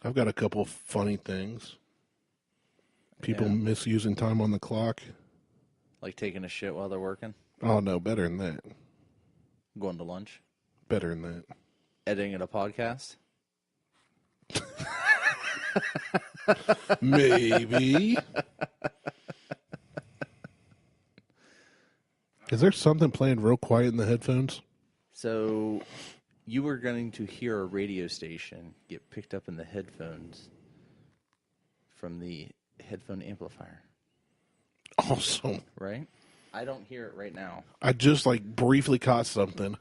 I've got a couple of funny things. People misusing time on the clock. Like taking a shit while they're working? Oh, no, better than that. Going to lunch? Better than that. Editing a podcast? Maybe. Is there something playing real quiet in the headphones? So, you were going to hear a radio station get picked up in the headphones from the headphone amplifier. Awesome. Right? I don't hear it right now. I just, briefly caught something,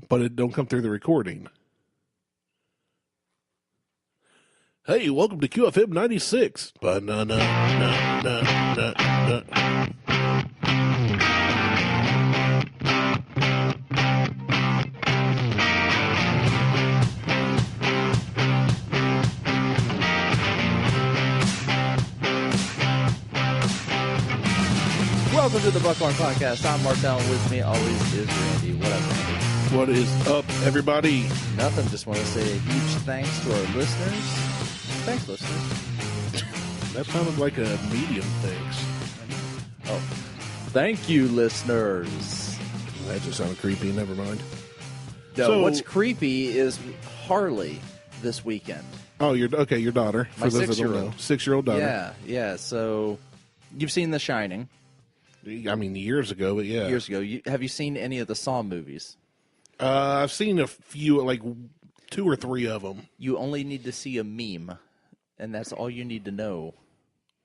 but it don't come through the recording. Hey, welcome to QFM 96. Welcome to the Buckhorn Podcast. I'm Martel, and with me always is Randy. What up, Randy? What is up, everybody? Nothing. Just want to say a huge thanks to our listeners. Thanks, listeners. That sounded like a medium thanks. Oh, thank you, listeners. That just sounded creepy. Never mind. No, what's creepy is Harley this weekend. Oh, your daughter. My 6-year-old. 6-year-old daughter. Yeah. So, you've seen The Shining. I mean, years ago, but yeah. Years ago. Have you seen any of the Saw movies? I've seen a few, 2 or 3 of them. You only need to see a meme, and that's all you need to know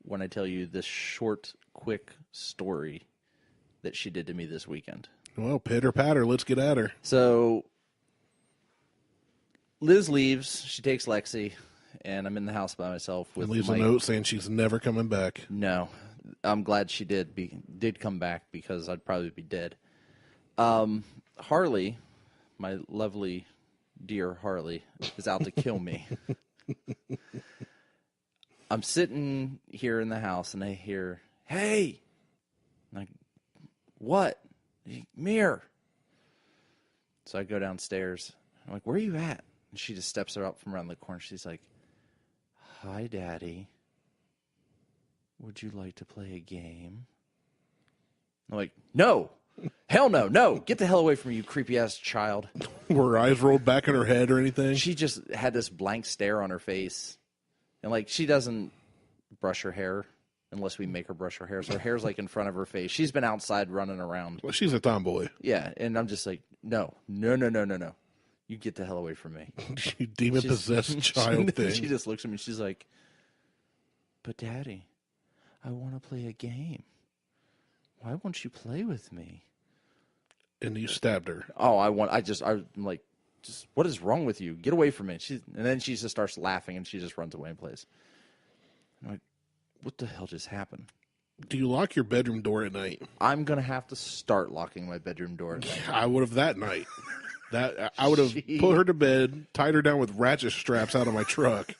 when I tell you this short, quick story that she did to me this weekend. Well, pitter patter, let's get at her. So, Liz leaves. She takes Lexi, and I'm in the house by myself with And leaves a note saying she's never coming back. No, I'm glad she did come back because I'd probably be dead. Harley, my lovely, dear Harley, is out to kill me. I'm sitting here in the house, and I hear, "Hey!" I'm like, "What?" "Mirror." So I go downstairs. I'm like, "Where are you at?" And she just steps her up from around the corner. She's like, "Hi, Daddy. Would you like to play a game?" I'm like, "No. Hell no. No. Get the hell away from me, you creepy-ass child." Were her eyes rolled back in her head or anything? She just had this blank stare on her face. And, she doesn't brush her hair unless we make her brush her hair. So her hair's, in front of her face. She's been outside running around. Well, she's a tomboy. Yeah, and I'm just like, no. You get the hell away from me. You demon-possessed child thing. She just looks at me. She's like, "But, Daddy, I want to play a game. Why won't you play with me?" And you stabbed her. Oh, I'm like, what is wrong with you? Get away from me. And then she just starts laughing, and she just runs away and plays. I'm like, what the hell just happened? Do you lock your bedroom door at night? I'm going to have to start locking my bedroom door at night. I would have that night. I would have put her to bed, tied her down with ratchet straps out of my truck,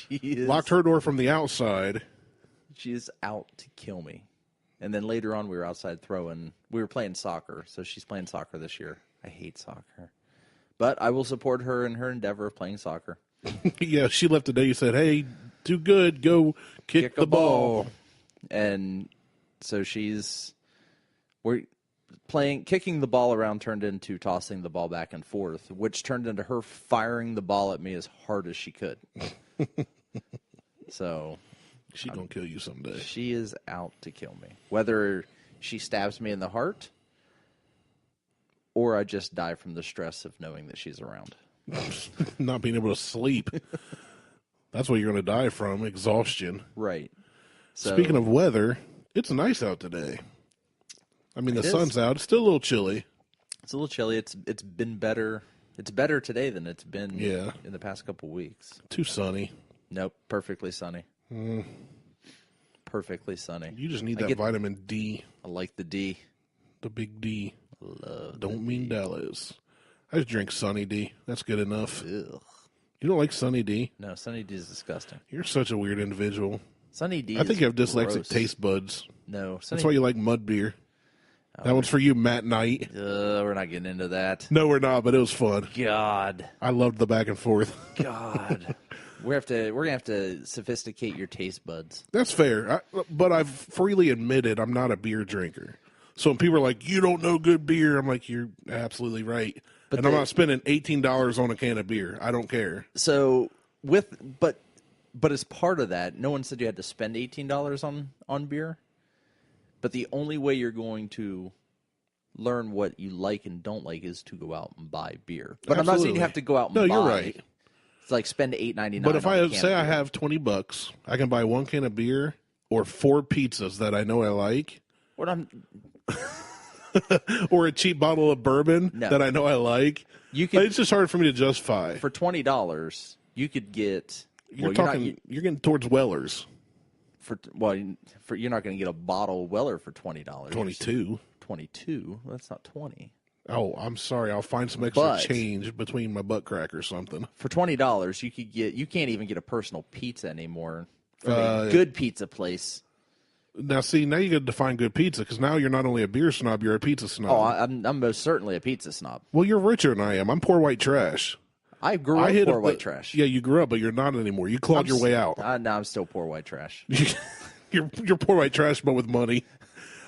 locked her door from the outside. She is out to kill me. And then later on, we were outside we were playing soccer. So she's playing soccer this year. I hate soccer. But I will support her in her endeavor of playing soccer. Yeah, she left today. You said, "Hey, too good. Go kick the ball." And so we're kicking the ball around turned into tossing the ball back and forth, which turned into her firing the ball at me as hard as she could. So She's going to kill you someday. She is out to kill me. Whether she stabs me in the heart or I just die from the stress of knowing that she's around. Not being able to sleep. That's what you're going to die from, exhaustion. Right. So, speaking of weather, it's nice out today. I mean, the sun's out. It's still a little chilly. It's a little chilly. It's been better. It's better today than it's been in the past couple weeks. Too sunny. Nope. Perfectly sunny. Perfectly sunny. You just need that vitamin D. I like the D. The big D. Love Don't mean Dallas. I just drink Sunny D. That's good enough. Ugh. You don't like Sunny D? No, Sunny D is disgusting. You're such a weird individual. Sunny D I think you have dyslexic gross. taste buds. No. That's why you like mud beer. That one's for you, Matt Knight. We're not getting into that. No, we're not, but it was fun. God. I loved the back and forth. God. We're gonna have to sophisticate your taste buds. That's fair. But I've freely admitted I'm not a beer drinker. So when people are like, "You don't know good beer," I'm like, "You're absolutely right." I'm not spending $18 on a can of beer. I don't care. So but as part of that, no one said you had to spend $18 on beer. But the only way you're going to learn what you like and don't like is to go out and buy beer. But I'm not saying you have to go out and buy. No, you're right. It's like spend $8.99. But if I say I have $20, I can buy 1 can of beer or 4 pizzas that I know I like. What I'm or a cheap bottle of bourbon that I know I like. It's just hard for me to justify. For $20, you could get. You're getting towards Weller's. You're not going to get a bottle of Weller for $20. 22. 22. That's not 20. Oh, I'm sorry. I'll find some extra change between my butt crack or something. For $20, you can't even get a personal pizza anymore from a good pizza place. Now, see, now you got to define good pizza because now you're not only a beer snob, you're a pizza snob. Oh, I'm most certainly a pizza snob. Well, you're richer than I am. I'm poor white trash. I grew up poor white trash. Yeah, you grew up, but you're not anymore. You clawed your way out. No, I'm still poor white trash. You're poor white trash, but with money.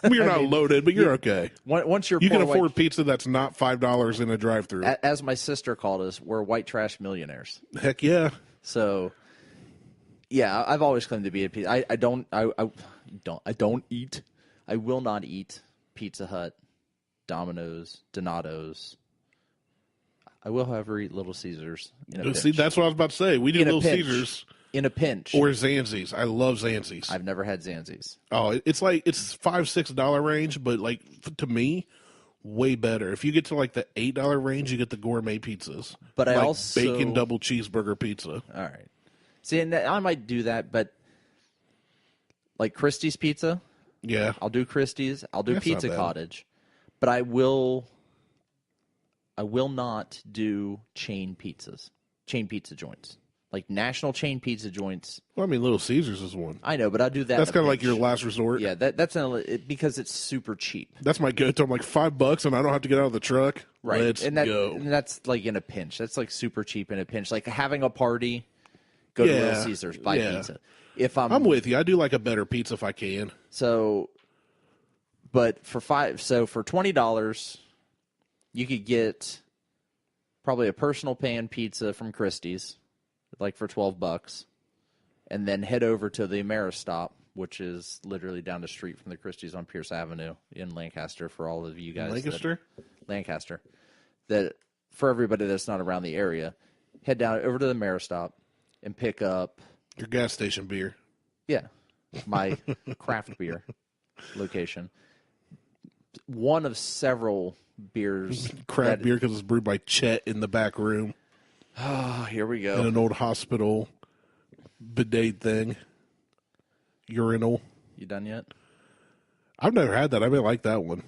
I mean, you're not loaded, but you're okay. Once you can afford pizza that's not $5 in a drive-through. As my sister called us, we're white trash millionaires. Heck yeah. So, yeah, I've always claimed to be a pizza. I will not eat Pizza Hut, Domino's, Donato's. I will, however, eat Little Caesars in a pinch. See, that's what I was about to say. We do Little Caesars. In a pinch. Or Zanzi's. I love Zanzi's. I've never had Zanzi's. Oh, it's $5-6 range, but like to me, way better. If you get to like the $8 range, you get the gourmet pizzas. But like I also bacon double cheeseburger pizza. All right. See, and I might do that, but like Christie's Pizza. Yeah. I'll do Christie's. I'll do Pizza Cottage. But I will not do chain pizza joints. Like national chain pizza joints. Well, I mean, Little Caesars is one. I know, but I do that. That's kind of like your last resort. Yeah, that's because it's super cheap. That's my go-to. I'm like $5, and I don't have to get out of the truck. Right, Let's go. And that's like in a pinch. That's like super cheap in a pinch. Like having a party, go to Little Caesars, buy pizza. I'm with you. I do like a better pizza if I can. So, but for $20, you could get probably a personal pan pizza from Christie's. Like for $12, and then head over to the Ameristop, which is literally down the street from the Christie's on Pierce Avenue in Lancaster. For all of you guys, Lancaster. That for everybody that's not around the area, head down over to the Ameristop and pick up your gas station beer. Yeah, my craft beer location. One of several beers, craft beer because it's brewed by Chet in the back room. Oh, here we go. In an old hospital bidet thing. Urinal. You done yet? I've never had that. I may like that one.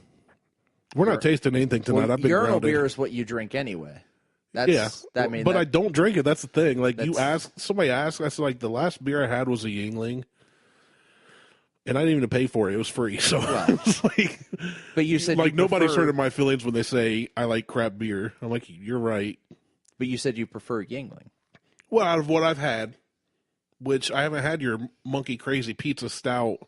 We're not tasting anything tonight. Well, I've been urinal grounded. beer is what you drink anyway. I don't drink it. That's the thing. Like somebody asked, I said like the last beer I had was a Yingling. And I didn't even pay for it. It was free. So it was like, but you said like nobody's hurting my feelings when they say I like crap beer. I'm like, you're right. But you said you prefer Yingling. Well, out of what I've had, which I haven't had your monkey crazy pizza stout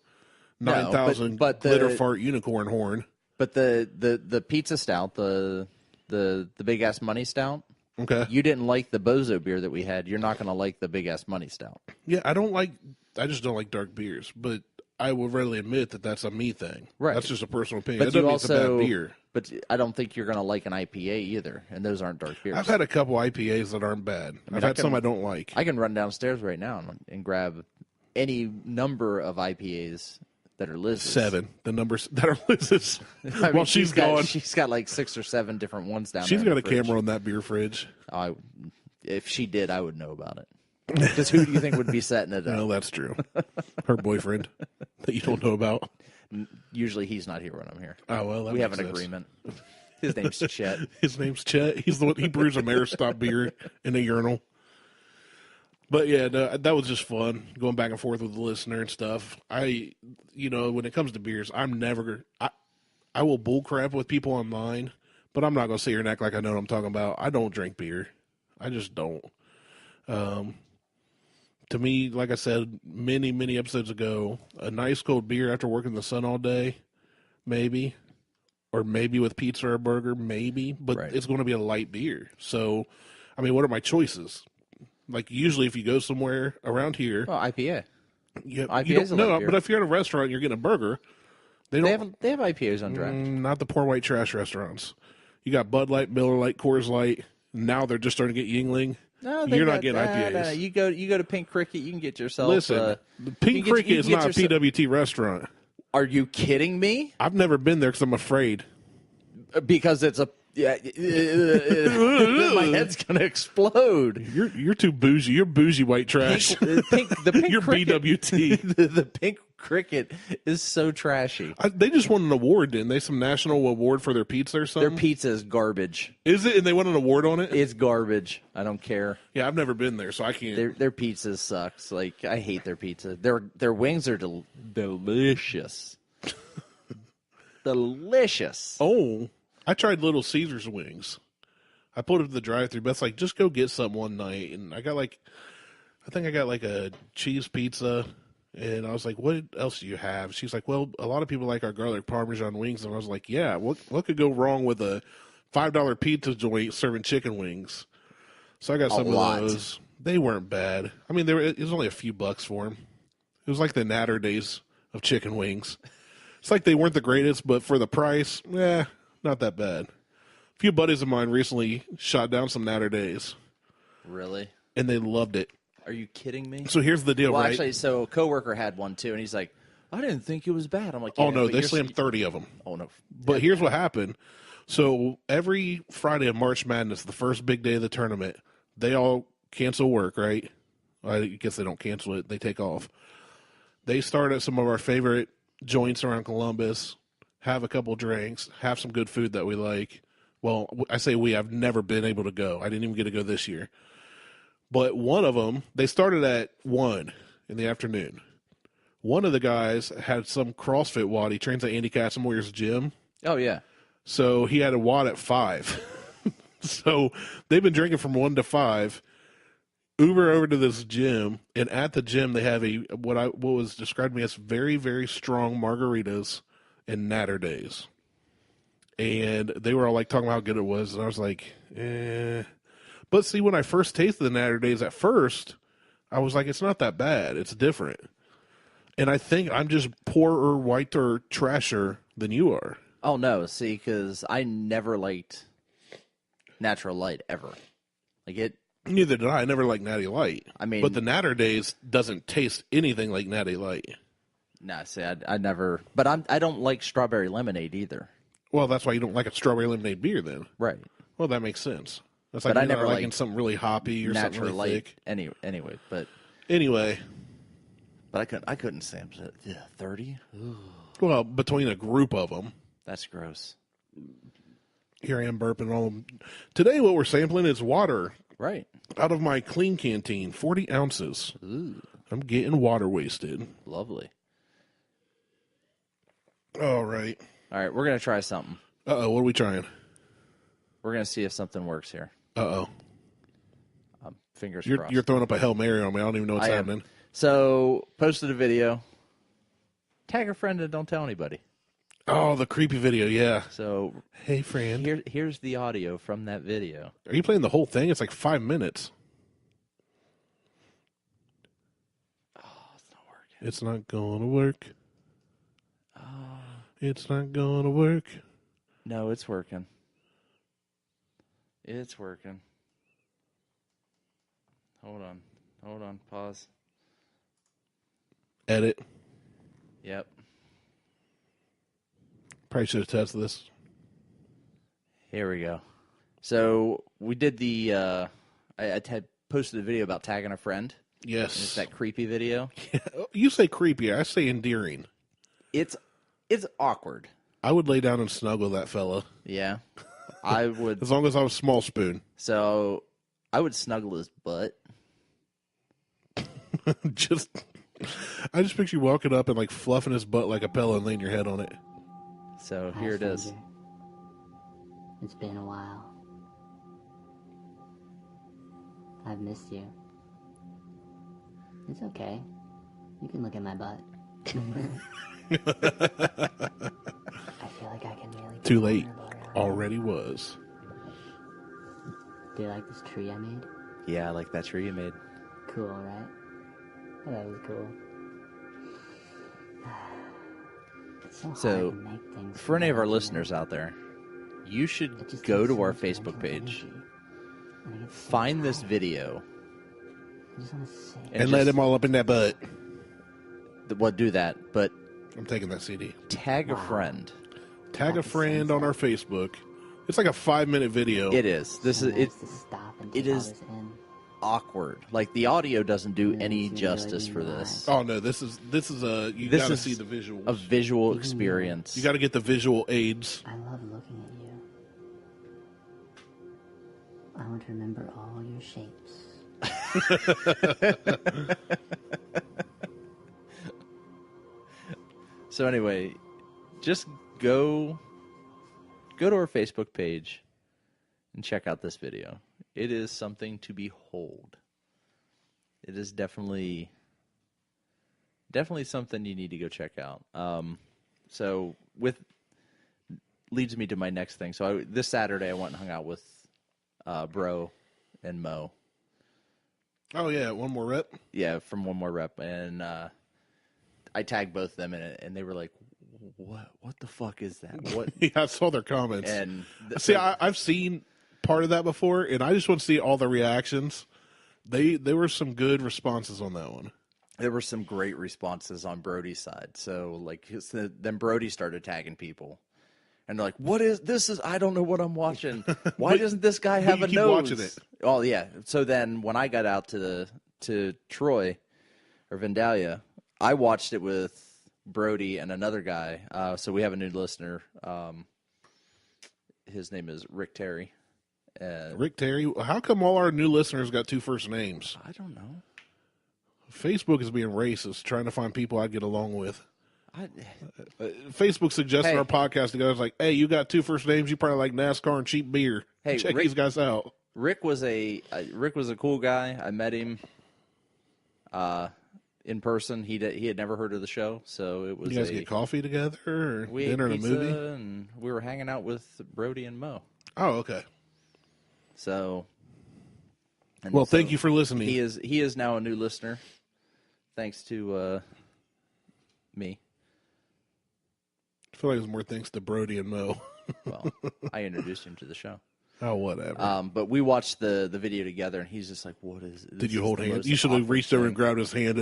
9,000 glitter fart unicorn horn. But the pizza stout, the big ass money stout. Okay. You didn't like the Bozo beer that we had. You're not going to like the big ass money stout. Yeah, I just don't like dark beers, but I will readily admit that that's a me thing. Right. That's just a personal opinion. But that doesn't mean it's a bad beer. But I don't think you're going to like an IPA either, and those aren't dark beers. I've had a couple IPAs that aren't bad. I've had some I don't like. I can run downstairs right now and grab any number of IPAs that are Liz's. 7. The numbers that are Liz's. I mean, she's gone. She's got like 6 or 7 different ones down there. She's got a camera on that beer fridge. If she did, I would know about it. Because who do you think would be setting it up? No, that's true. Her boyfriend that you don't know about. Usually he's not here when I'm here. Oh, well, we have an agreement. His name's Chet. His name's Chet. He's the one, he brews a Ameristop beer in a urinal. But yeah, no, that was just fun going back and forth with the listener and stuff. When it comes to beers, I will bullcrap with people online, but I'm not going to sit here and act like I know what I'm talking about. I don't drink beer. I just don't. to me, like I said many, many episodes ago, a nice cold beer after working in the sun all day, maybe. Or maybe with pizza or a burger, maybe. But Right. it's going to be a light beer. So, I mean, what are my choices? Like, usually if you go somewhere around here... Well, IPA. You IPA's don't, a light no, beer. but if you're at a restaurant and you're getting a burger, they don't... They have IPAs on draft. Not the poor white trash restaurants. You got Bud Light, Miller Lite, Coors Light. Now they're just starting to get Yingling. No, You're not getting IPAs. No. You go to Pink Cricket, you can get yourself. Listen, the Pink Cricket is not a PWT restaurant. Are you kidding me? I've never been there because I'm afraid. Because it's a my head's gonna explode. You're too bougie. You're bougie white trash. The pink You're cricket, BWT. the Pink Cricket is so trashy. They just won an award, didn't they? Some national award for their pizza or something? Their pizza is garbage. Is it? And they won an award on it? It's garbage. I don't care. Yeah, I've never been there, so I can't. Their pizza sucks. Like, I hate their pizza. Their wings are delicious. Delicious. Oh, I tried Little Caesars wings. I pulled it to the drive-thru. Beth's like, just go get some one night, and I think I got like a cheese pizza, and I was like, what else do you have? She's like, well, a lot of people like our garlic parmesan wings, and I was like, yeah, what could go wrong with a $5 pizza joint serving chicken wings? So I got some of those. They weren't bad. I mean, it was only a few bucks for them. It was like the Natter days of chicken wings. It's like they weren't the greatest, but for the price, not that bad. A few buddies of mine recently shot down some Natter days. Really? And they loved it. Are you kidding me? So here's the deal, well, right? Actually, so a coworker had one too, and he's like, I didn't think it was bad. I'm like, oh, no, they slammed 30 of them. Oh, no. But here's what happened. So every Friday of March Madness, the first big day of the tournament, they all cancel work, right? I guess they don't cancel it. They take off. They start at some of our favorite joints around Columbus, have a couple drinks, have some good food that we like. Well, I say I've never been able to go. I didn't even get to go this year. But one of them, they started at 1 in the afternoon. One of the guys had some CrossFit wad. He trains at Andy Katzenmoyer's gym. Oh, yeah. So he had a wad at 5. So they've been drinking from 1 to 5. Uber over to this gym, and at the gym they have what was described to me as very, very strong margaritas and Natter days. And they were all like talking about how good it was, and I was like, eh. But see, when I first tasted the Natter days at first, I was like, it's not that bad. It's different. And I think I'm just poorer, whiter, trasher than you are. Oh, no. See, because I never liked Natural Light ever. Like it. Neither did I. I never liked Natty Light. I mean, but the Natter days doesn't taste anything like Natty Light. Nah, see, I never. But I don't like strawberry lemonade either. Well, that's why you don't like a strawberry lemonade beer, then. Right. Well, that makes sense. That's like but I never liking something really hoppy or something really light thick. Anyway, but I couldn't stand it. Yeah, 30. Well, between a group of them, that's gross. Here I am burping all of them. Today, what we're sampling is water. Right. Out of my clean canteen, 40 ounces. Ooh. I'm getting water wasted. Lovely. All right. All right, we're going to try something. Uh-oh, what are we trying? We're going to see if something works here. Uh-oh. Fingers crossed. You're throwing up a Hail Mary on me. I don't even know what's happening. So, posted a video. Tag a friend and don't tell anybody. Oh, the creepy video, yeah. So, hey, friend. Here's the audio from that video. Are you playing the whole thing? It's like 5 minutes. Oh, it's not working. It's not going to work. It's not going to work. No, it's working. It's working. Hold on. Pause. Edit. Yep. Probably should have tested this. Here we go. So we did the. I had posted a video about tagging a friend. Yes. And it's that creepy video. Yeah. You say creepy. I say endearing. It's awkward. I would lay down and snuggle that fella. Yeah. I would. As long as I was small spoon. So I would snuggle his butt. I just picture you walking up and like fluffing his butt like a pillow and laying your head on it. So here it is. It's been a while. I've missed you. It's okay. You can look at my butt. I feel like I can really be Too late. vulnerable around Already was. Do you like this tree I made? Yeah, I like that tree you made. Cool, right? I thought it was cool. It's so hard So, to make things for any of our work, you know? listeners out there, you should It just go takes to so our much Facebook mental page, energy. And I get so find this tired. video, I just want to say And let him all up in that butt. well, do that, but I'm taking that CD. tag a Wow. friend. Tag a Like the friend on our Facebook. It's like a 5-minute video. It is. This is so it. nice to stop and it take all is- this in. Awkward. Like the audio doesn't do Yeah, any it's really justice for being this. Oh no, this is a you This gotta is see the visuals. A visual experience. You got to get the visual aids. I love looking at you. I want to remember all your shapes. So anyway, just go to our Facebook page and check out this video. It is something to behold. It is definitely something you need to go check out. So leads me to my next thing. So this Saturday I went and hung out with Bro and Mo. Oh yeah, one more rep. Yeah, from One More Rep, and I tagged both of them in it, and they were like, "What the fuck is that?" What? Yeah, I saw their comments. And See, I've seen part of that before, and I just want to see all the reactions. There were some good responses on that one. there were some great responses on Brody's side. So like, then Brody started tagging people, and they're like, "What is this? I don't know what I'm watching. Why doesn't this guy have you a keep nose?" watching it. Oh yeah. So then when I got out to Troy or Vandalia, I watched it with Brody and another guy. So we have a new listener. His name is Rick Terry. Rick Terry, how come all our new listeners got two first names? I don't know. Facebook is being racist, trying to find people I'd get along with. I, Facebook suggested Hey. our podcast together. It's like, hey, you got two first names. You probably like NASCAR and cheap beer. Hey, Check Rick- these guys out. Rick was a cool guy. I met him in person. He had never heard of the show, so it was You guys get coffee together or we dinner ate and a pizza, movie? and we were hanging out with Brody and Mo. Oh, okay. So, and Well, so thank you for listening. He is now a new listener, thanks to me. I feel like it's more thanks to Brody and Mo. Well, I introduced him to the show. Oh, whatever. But we watched the video together, and he's just like, "What is?" Did you hold hands? You should have reached over and grabbed his hand.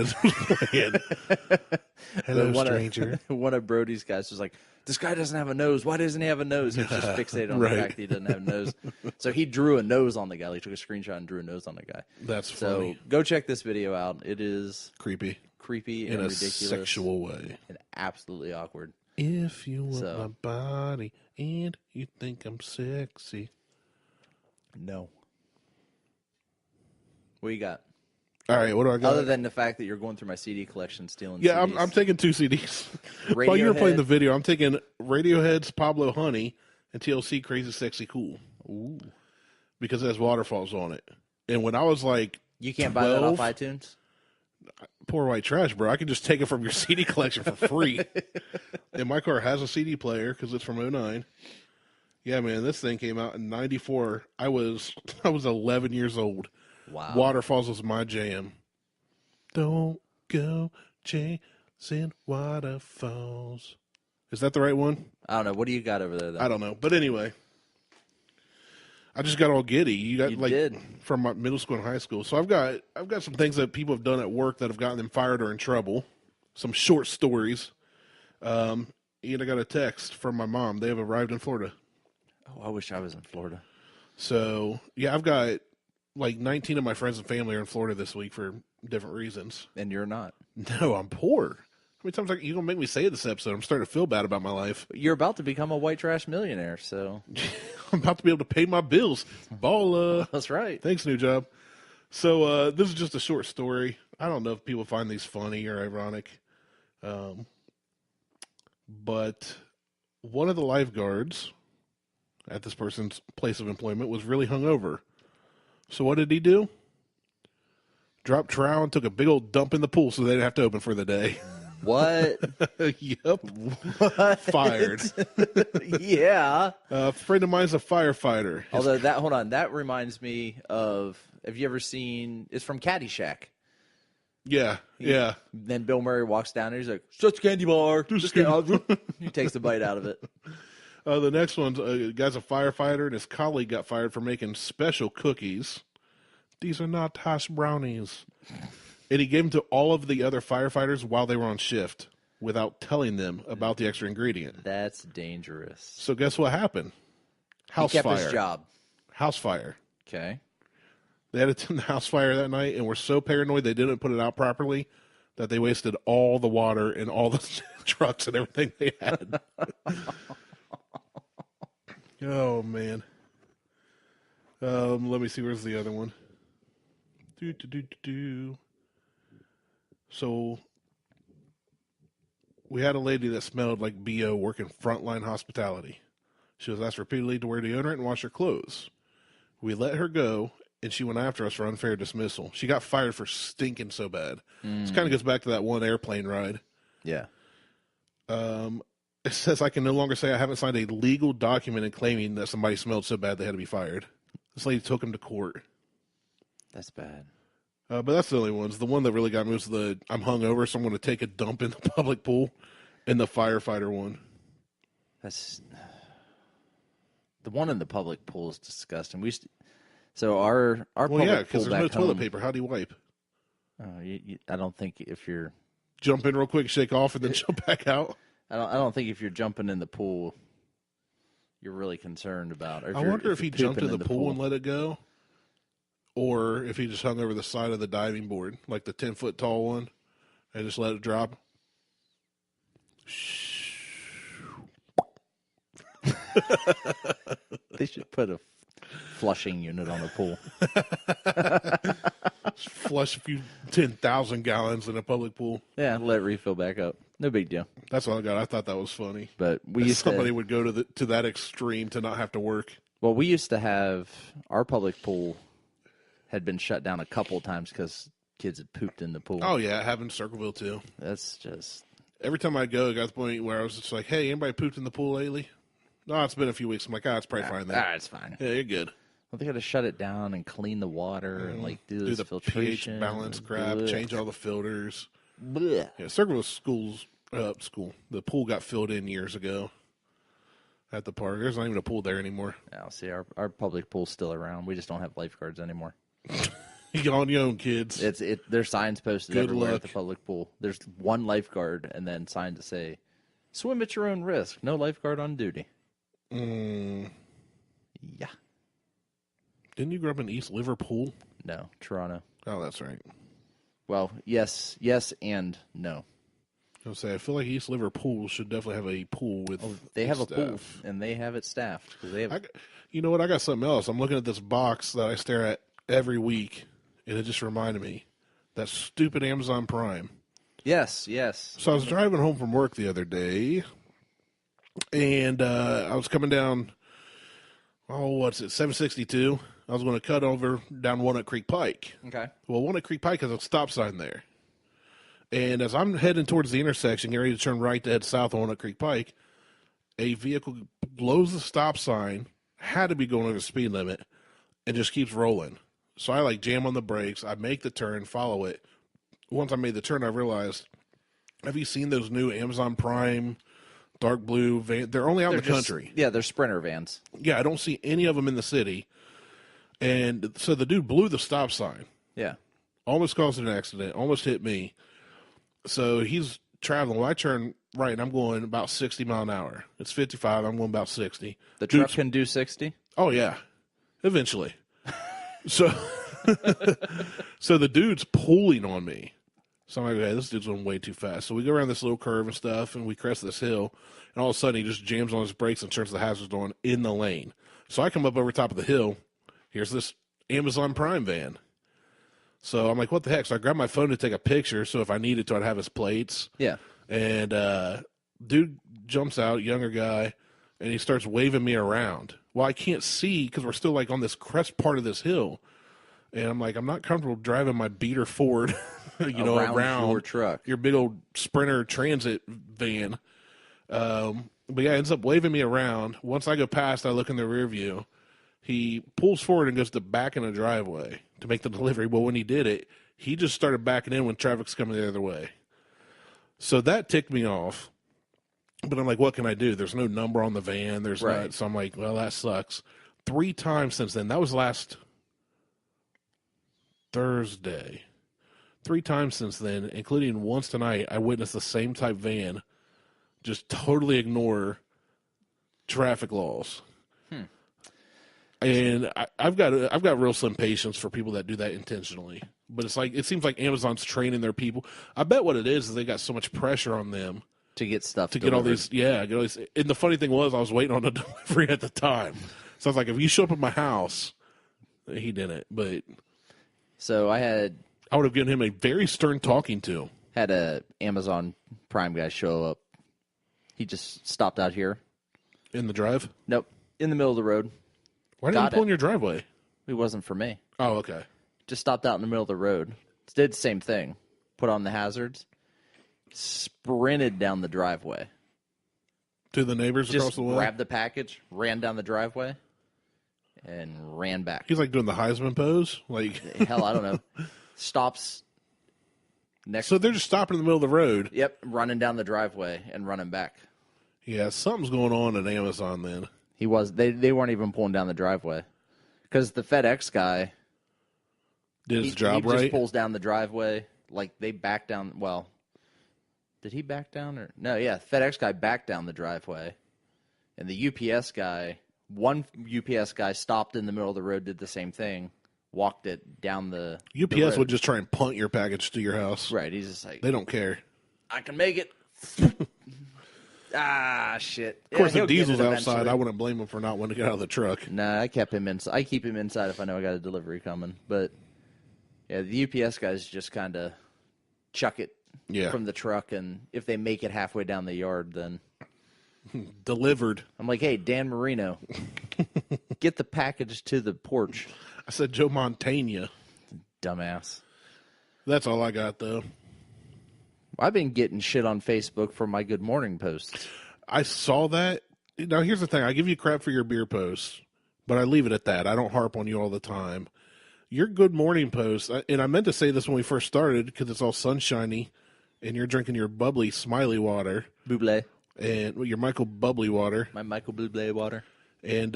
Hello, stranger. One of Brody's guys was like, "This guy doesn't have a nose. Why doesn't he have a nose?" He was just fixated on Right. the fact that he doesn't have a nose. So he drew a nose on the guy. He took a screenshot and drew a nose on the guy. That's So funny. go check this video out. It is Creepy. creepy In and a ridiculous sexual way. and absolutely awkward. If you want So- my body and you think I'm sexy. No. What you got? All right, what do I got? Other than the fact that you're going through my CD collection, stealing yeah, CDs. I'm taking two CDs. While you were playing the video, I'm taking Radiohead's Pablo Honey and TLC Crazy Sexy Cool. Ooh. Because it has waterfalls on it. And when I was like, You can't buy that off 12? iTunes? poor white trash, bro, I can just take it from your CD collection for free. And my car has a CD player because it's from 09. Yeah, man, this thing came out in 94. I was 11 years old. Wow. Waterfalls was my jam. Don't go chasing waterfalls. Is that the right one? I don't know. What do you got over there, though? I don't know. But anyway, I just got all giddy. You got You like did. from my middle school and high school. So I've got some things that people have done at work that have gotten them fired or in trouble. Some short stories. And I got a text from my mom. They have arrived in Florida. Oh, I wish I was in Florida. So yeah, I've got like 19 of my friends and family are in Florida this week for different reasons. And you're not. No, I'm poor. How many times are you gonna make me say it this episode? I'm starting to feel bad about my life. You're about to become a white trash millionaire, so I'm about to be able to pay my bills. Ball. that's right. Thanks, new job. So this is just a short story. I don't know if people find these funny or ironic. But one of the lifeguards at this person's place of employment was really hungover. So what did he do? dropped trowel and took a big old dump in the pool so they didn't have to open for the day. What? Yep. What? Fired. Yeah. A friend of mine's a firefighter. Although that reminds me of, have you ever seen, it's from Caddyshack. Yeah. Then Bill Murray walks down and he's like, just a candy bar. He takes a bite out of it. The next one's a guy's a firefighter, and his colleague got fired for making special cookies. These are not hash brownies. And he gave them to all of the other firefighters while they were on shift without telling them about the extra ingredient. That's dangerous. So guess what happened? House He kept fire. his job. House fire. Okay. They had a house fire that night and were so paranoid they didn't put it out properly that they wasted all the water and all the trucks and everything they had. Oh, man. Let me see. Where's the other one? So we had a lady that smelled like BO working frontline hospitality. She was asked repeatedly to wear deodorant and wash her clothes. We let her go, and she went after us for unfair dismissal. She got fired for stinking so bad. This kind of goes back to that one airplane ride. Yeah. It says I can no longer say I haven't signed a legal document in claiming that somebody smelled so bad they had to be fired. This lady took him to court. That's bad. But that's the only ones. The one that really got me was the I'm hungover, so I'm going to take a dump in the public pool, and the firefighter one. That's the one in the public pool is disgusting. So our Well, public yeah, pool because there's back no toilet home, paper. How do you wipe? I don't think if you're Jump in real quick, shake off, and then jump back out. I don't think if you're jumping in the pool, you're really concerned about. Or I wonder if he jumped pooping in the pool and let it go, or if he just hung over the side of the diving board, like the 10-foot tall one, and just let it drop. They should put a flushing unit on the pool. Flush a few 10,000 gallons in a public pool. Yeah, let it refill back up. No big deal. That's all I got. I thought that was funny. But we That used somebody to, would go to that extreme to not have to work. well, we used to have our public pool had been shut down a couple of times because kids had pooped in the pool. Oh yeah, I have in Circleville too. That's just Every time I go, I got to the point where I was just like, "Hey, anybody pooped in the pool lately?" No, it's been a few weeks. I'm like, "Ah, it's probably fine then." it's fine. Yeah, you're good. Well, they got to shut it down and clean the water and like do this the filtration, pH balance crap, Blech. change all the filters. Blech. Yeah, Circleville school. The pool got filled in years ago at the park. There's not even a pool there anymore. Now, see, our public pool's still around. We just don't have lifeguards anymore. You on your own, kids. There's signs posted Good everywhere luck. at the public pool. There's one lifeguard and then signs to say, "Swim at your own risk. No lifeguard on duty." Mm. Yeah. Didn't you grow up in East Liverpool? No, Toronto. Oh, that's right. Well, yes, and no. I was say I feel like East Liverpool should definitely have a pool with. They have a pool staff. and they have it staffed because they have. You know what? I got something else. I'm looking at this box that I stare at every week, and it just reminded me that stupid Amazon Prime. Yes. So I was driving home from work the other day, and I was coming down. Oh, what's it? 762. I was going to cut over down Walnut Creek Pike. Okay. Well, Walnut Creek Pike has a stop sign there. And as I'm heading towards the intersection, getting ready to turn right to head south on Walnut Creek Pike, a vehicle blows the stop sign, had to be going over the speed limit, and just keeps rolling. So I jam on the brakes. I make the turn, follow it. Once I made the turn, I realized, have you seen those new Amazon Prime dark blue van? They're only out in the country. Yeah, they're Sprinter vans. Yeah, I don't see any of them in the city. And so the dude blew the stop sign. Yeah. Almost caused an accident. Almost hit me. So he's traveling. Well, I turn right, and I'm going about 60 mile an hour. It's 55. I'm going about 60. The truck can do 60? Oh, yeah. Eventually. So the dude's pulling on me. So I'm like, okay, this dude's going way too fast. So we go around this little curve and stuff, and we crest this hill, and all of a sudden he just jams on his brakes and turns the hazards on in the lane. So I come up over top of the hill. Here's this Amazon Prime van. So I'm like, what the heck? So I grabbed my phone to take a picture, so if I needed to, I'd have his plates. Yeah. And dude jumps out, younger guy, and he starts waving me around. Well, I can't see because we're still on this crest part of this hill. And I'm like, I'm not comfortable driving my beater Ford, around your truck. your big old Sprinter Transit van. But yeah, ends up waving me around. Once I go past, I look in the rear view. He pulls forward and goes to back in a driveway to make the delivery. Well, when he did it, he just started backing in when traffic's coming the other way. So that ticked me off. But I'm like, what can I do? There's no number on the van. There's Right. not. So I'm like, well, that sucks. 3 times since then. That was last Thursday. 3 times since then, including once tonight, I witnessed the same type van just totally ignore traffic laws. And I've got real slim patience for people that do that intentionally. But it seems like Amazon's training their people. I bet what it is they got so much pressure on them To get stuff to get all these. Yeah, get all these. And the funny thing was, I was waiting on the delivery at the time. So I was like, if you show up at my house, he didn't. But So I would have given him a very stern talking to. had a Amazon Prime guy show up. He just stopped out here. In the drive? Nope. In the middle of the road. Why didn't Got you pull it. in your driveway? It wasn't for me. Oh, okay. Just stopped out in the middle of the road. Did the same thing. Put on the hazards. Sprinted down the driveway. To the neighbors across Just the way? grabbed the package, ran down the driveway, and ran back. He's like doing the Heisman pose? Like, Hell, I don't know. Stops next. so they're just stopping in the middle of the road. Yep, running down the driveway and running back. Yeah, something's going on at Amazon then. They weren't even pulling down the driveway because the FedEx guy Did his job he right? just pulls down the driveway. Like they back down. Well, did he back down or no? Yeah, FedEx guy backed down the driveway, and the UPS guy, one UPS guy stopped in the middle of the road, did the same thing, walked it down the UPS the road. would just try and punt your package to your house. Right. He's just like, They don't care. I can make it. Shit. Of course, he'll if get Diesel's it outside, eventually. I wouldn't blame him for not wanting to get out of the truck. Nah, I kept him inside. I keep him inside if I know I got a delivery coming. But yeah, the UPS guys just kind of chuck it Yeah. from the truck, and if they make it halfway down the yard, then Delivered. I'm like, hey, Dan Marino, get the package to the porch, I said Joe Montana. dumbass. That's all I got, though. I've been getting shit on Facebook for my Good Morning posts. I saw that. Now, here's the thing. I give you crap for your beer posts, but I leave it at that. I don't harp on you all the time. Your Good Morning post, and I meant to say this when we first started because it's all sunshiny, and you're drinking your bubbly smiley water Buble. and your Michael Bubbly water. My Michael Buble water. And,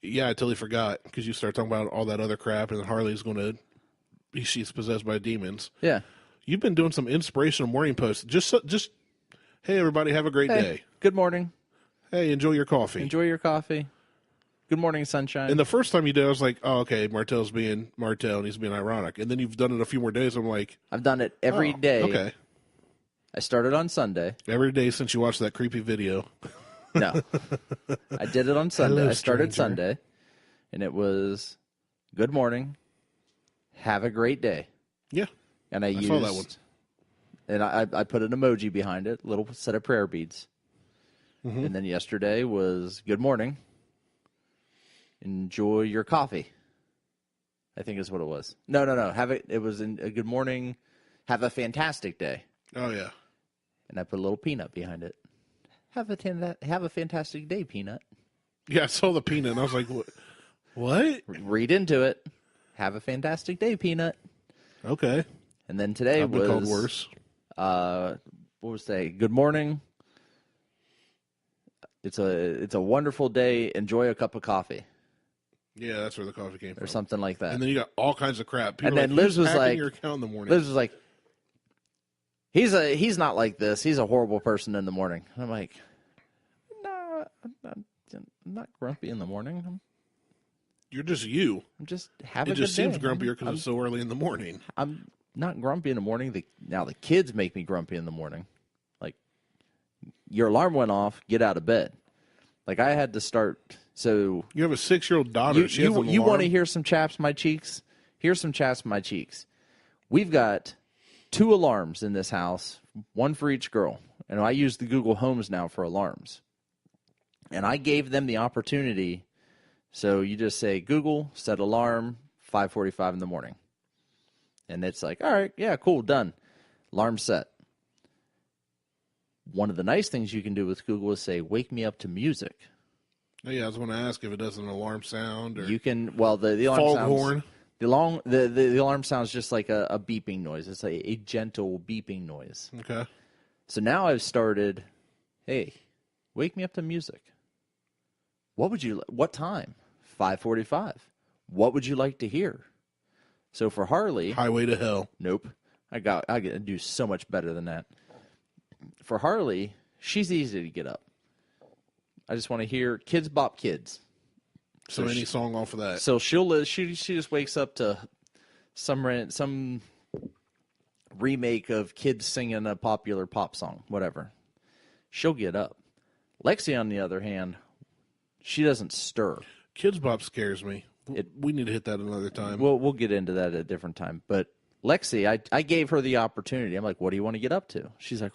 yeah, I totally forgot because you started talking about all that other crap, and Harley's going to, she's possessed by demons. Yeah. You've been doing some inspirational morning posts. Just hey, everybody, have a great Hey, day. good morning. Hey, enjoy your coffee. Enjoy your coffee. Good morning, sunshine. And the first time you did, I was like, oh, okay, Martell's being Martell, and he's being ironic. And then you've done it a few more days. I'm like, I've done it every oh, day. Okay. I started on Sunday. Every day since you watched that creepy video. No. I did it on Sunday. Hello, I started stranger. Sunday, and it was good morning, have a great day. Yeah. And I used saw that one. And I put an emoji behind it, little set of prayer beads. Mm-hmm. And then yesterday was good morning. Enjoy your coffee. I think is what it was. No. It was a good morning. Have a fantastic day. Oh, yeah. And I put a little peanut behind it. Have a fantastic day, peanut. Yeah, I saw the peanut, and I was like, what? Read into it. Have a fantastic day, peanut. Okay. And then today I've been was called worse. What was today? Good morning. It's a wonderful day. Enjoy a cup of coffee Yeah, that's where the coffee came from. or something like that. And then you got all kinds of crap. People And then are like, Liz "Who's was hacking like- your account in the morning?" Liz was like, he's not like this. He's a horrible person in the morning. And I'm like, no, I'm not grumpy in the morning. You're just you. I'm just having It a good just seems day. grumpier because it's so early in the morning. I'm not grumpy in the morning. Now the kids make me grumpy in the morning. Like, your alarm went off, get out of bed. Like, I had to start. So You have a 6-year-old daughter. She has an you want alarm. to hear some chaps my cheeks? Here's some chaps my cheeks. We've got 2 alarms in this house, one for each girl. And I use the Google Homes now for alarms. And I gave them the opportunity. So you just say, Google, set alarm 5:45 in the morning. And it's like, all right, yeah, cool, done. Alarm set. One of the nice things you can do with Google is say, wake me up to music. Oh, yeah, I was going to ask if it does an alarm sound or You can, well, the alarm foghorn. sounds, the alarm sounds just like a beeping noise. It's a gentle beeping noise. Okay. So now I've started, hey, wake me up to music. What time? 5:45. What would you like to hear? So for Harley, Highway to Hell. nope. I got to do so much better than that. For Harley, she's easy to get up. I just want to hear Kids Bop Kids. So any song off of that. So she just wakes up to some remake of kids singing a popular pop song, whatever. She'll get up. Lexi, on the other hand, she doesn't stir. Kids Bop scares me. We need to hit that another time. We'll get into that at a different time. But Lexi, I gave her the opportunity. I'm like, what do you want to get up to? She's like,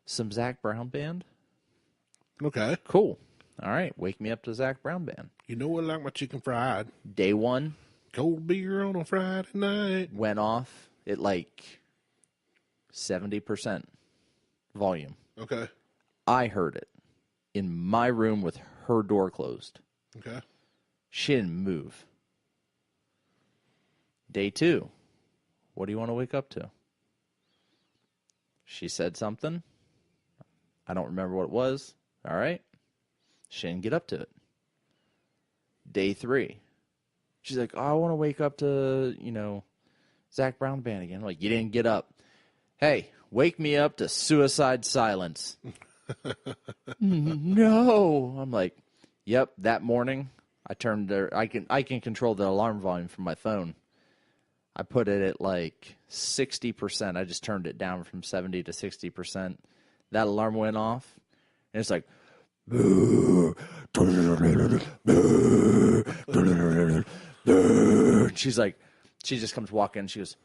some Zach Brown Band. Okay. Cool. All right, wake me up to Zach Brown Band. You know I like my chicken fried. Day one. Cold beer on a Friday night. Went off at like 70% volume. Okay. I heard it in my room with her door closed. Okay. She didn't move. Day two. What do you want to wake up to? She said something. I don't remember what it was. All right. She didn't get up to it. Day three. She's like, I want to wake up to, Zach Brown Band again. I'm like, you didn't get up. Hey, wake me up to Suicide Silence. No. I'm like, yep, that morning I turned there. I can control the alarm volume from my phone. I put it at like 60%. I just turned it down from 70 to 60%. That alarm went off, and it's like, she's like, she just comes walking. She goes,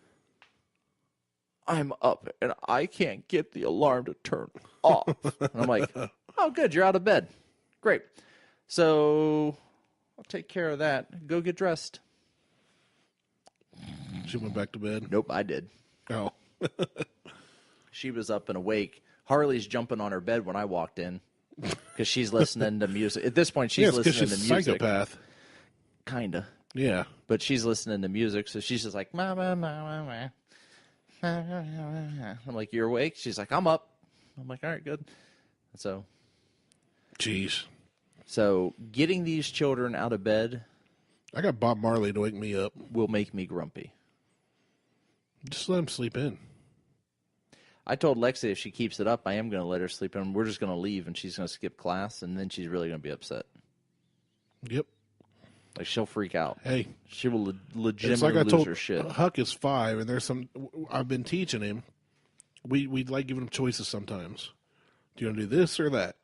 I'm up, and I can't get the alarm to turn off. And I'm like, oh, good, you're out of bed. Great. So I'll take care of that. Go get dressed. She went back to bed. Nope, I did. Oh. She was up and awake. Harley's jumping on her bed when I walked in because she's listening to music. At this point, she's listening to music. Psychopath. Kinda. Yeah. But she's listening to music, so she's just like, ma, ma, ma, ma, ma. I'm like, you're awake? She's like, I'm up. I'm like, all right, good. So Jeez. So getting these children out of bed I got Bob Marley to wake me up. will make me grumpy. Just let him sleep in. I told Lexi if she keeps it up, I am going to let her sleep in. We're just going to leave, and she's going to skip class, and then she's really going to be upset. Yep. Like, she'll freak out. Hey. She will It's legitimately like I lose told her shit. Huck is 5, and there's some. I've been teaching him. We like giving him choices sometimes. Do you want to do this or that?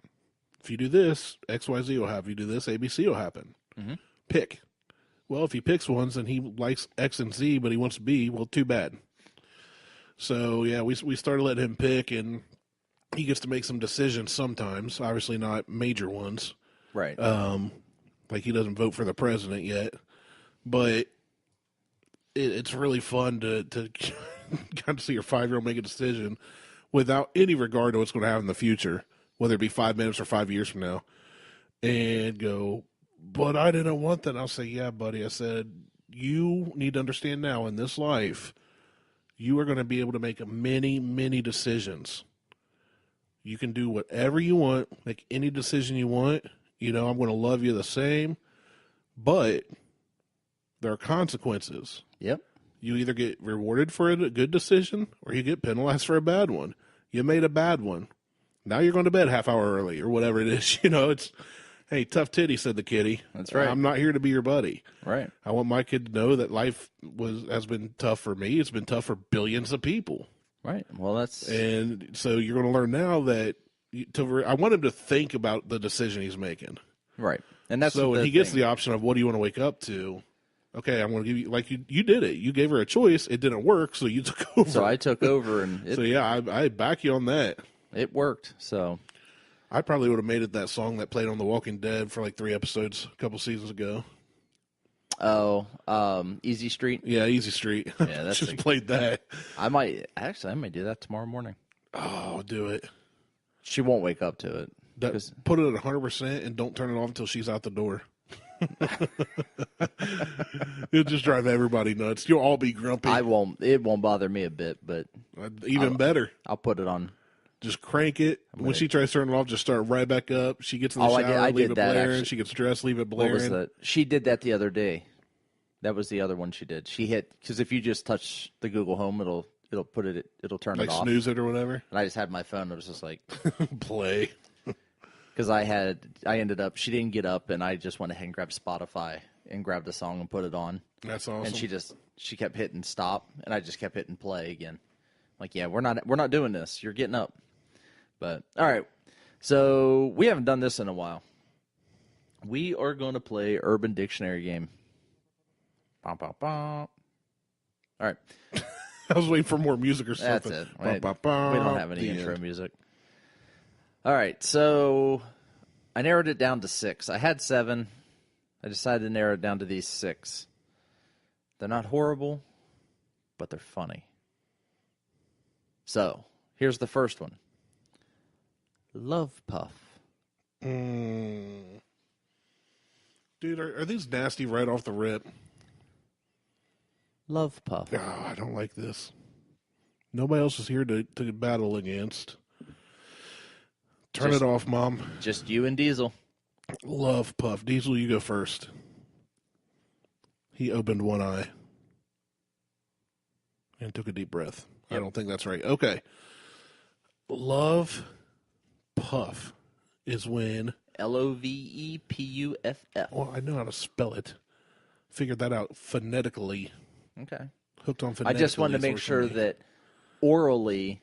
If you do this, X, Y, Z will happen. If you do this, A, B, C will happen. Mm-hmm. Pick. Well, if he picks ones and he likes X and Z, but he wants B, well, too bad. So yeah, we started letting him pick, and he gets to make some decisions sometimes. Obviously, not major ones. Right. Like he doesn't vote for the president yet, but it's really fun to kind of see your 5-year-old make a decision without any regard to what's going to happen in the future, whether it be 5 minutes or 5 years from now, and go, but I didn't want that. And I'll say, yeah, buddy. I said, you need to understand now in this life, you are going to be able to make many, many decisions. You can do whatever you want, make any decision you want. You know, I'm going to love you the same, but there are consequences. Yep. You either get rewarded for a good decision or you get penalized for a bad one. You made a bad one. Now you're going to bed half hour early or whatever it is. You know, it's, hey, tough titty, said the kitty. That's right. I'm not here to be your buddy. Right. I want my kid to know that life has been tough for me. It's been tough for billions of people. Right. Well, that's... And so you're going to learn now that I want him to think about the decision he's making. Right. And that's so when the he gets thing. the option of what do you want to wake up to, okay, I'm going to give you, like you did it. You gave her a choice. It didn't work, so you took over. So I took over, and so yeah, I back you on that. It worked. So I probably would have made it that song that played on The Walking Dead for like 3 episodes a couple seasons ago. Easy Street. Yeah, Easy Street. Yeah, that's just played that. I might do that tomorrow morning. Oh, do it. She won't wake up to it. Put it at 100% and don't turn it off until she's out the door. It'll just drive everybody nuts. You'll all be grumpy. It won't bother me a bit, but Even better. I'll put it on. Just crank it. When she tries to turn it off, just start right back up. She gets in the shower, leave it blaring. Actually. She gets dressed, leave it blaring. What was that? She did that the other day. That was the other one she did. She hit, because if you just touch the Google Home, it'll turn it off. Like snooze it or whatever. And I just had my phone. It was just like play. Because she didn't get up, and I just went ahead and grabbed Spotify and grabbed the song and put it on. That's awesome. And she kept hitting stop, and I just kept hitting play again. Like, yeah, we're not doing this. You're getting up. But all right, so we haven't done this in a while. We are going to play Urban Dictionary game. Bum, bum, bum. All right. I was waiting for more music or something. That's it. Right. We don't have any intro music. All right, so I narrowed it down to 6. I had 7. I decided to narrow it down to these 6. They're not horrible, but they're funny. So, here's the first one. Love puff. Dude, are these nasty right off the rip? Love puff. Oh, I don't like this. Nobody else is here to battle against. Turn it off, Mom. Just you and Diesel. Love puff. Diesel, you go first. He opened one eye and took a deep breath. Yep. I don't think that's right. Okay. Love puff is when... Lovepuff. Well, I know how to spell it. Figured that out phonetically. Okay. Hooked on phonetically. I just wanted to make sure that orally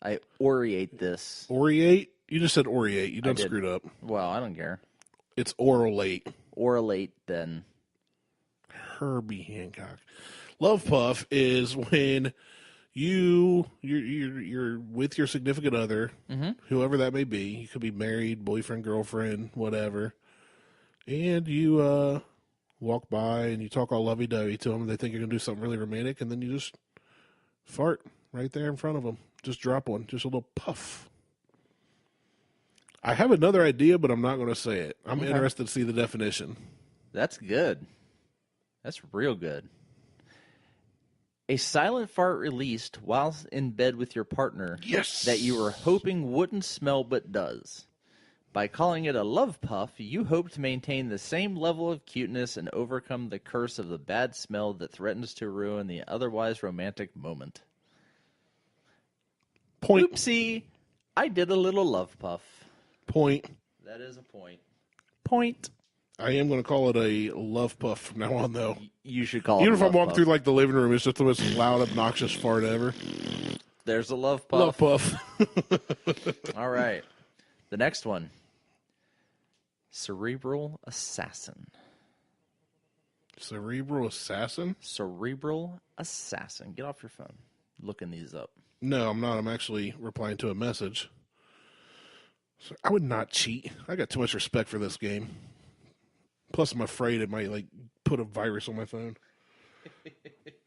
I orate this. Orate? You just said orate. You done screwed up. Well, I don't care. It's oralate. Oralate, then. Herbie Hancock. Love puff is when you're with your significant other, whoever that may be. You could be married, boyfriend, girlfriend, whatever. And you walk by and you talk all lovey-dovey to them. They think you're going to do something really romantic, and then you just fart right there in front of them. Just drop one. Just a little puff. I have another idea, but I'm not going to say it. I'm interested to see the definition. That's good. That's real good. A silent fart released while in bed with your partner. Yes. That you were hoping wouldn't smell but does. By calling it a love puff, you hope to maintain the same level of cuteness and overcome the curse of the bad smell that threatens to ruin the otherwise romantic moment. Point. Oopsie, I did a little love puff. Point. That is a point. Point. I am going to call it a love puff from now on, though. You should call Even it if I'm walking through like the living room, it's just the most loud, obnoxious fart ever. There's a love puff. Love puff. All right. The next one. Cerebral assassin. Cerebral assassin? Cerebral assassin. Get off your phone. Looking these up. No, I'm not. I'm actually replying to a message. So I would not cheat. I got too much respect for this game. Plus, I'm afraid it might put a virus on my phone.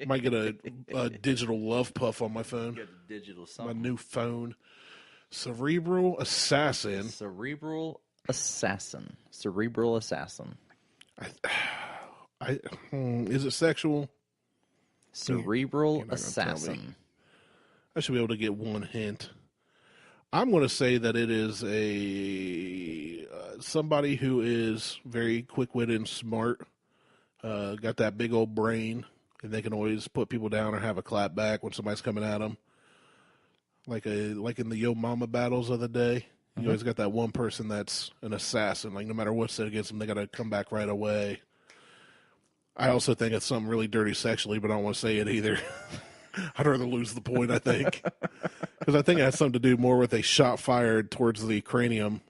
Might get a digital love puff on my phone. Get a digital something. My new phone. Cerebral assassin. Cerebral assassin. Cerebral assassin. Is it sexual? Cerebral assassin. I should be able to get one hint. I'm going to say that it is a somebody who is very quick-witted and smart, got that big old brain, and they can always put people down or have a clap back when somebody's coming at them. Like in the Yo Mama battles of the day, you always got that one person that's an assassin. Like no matter what's said against them, they got to come back right away. I also think it's something really dirty sexually, but I don't want to say it either. I'd rather lose the point, I think. Because I think it has something to do more with a shot fired towards the cranium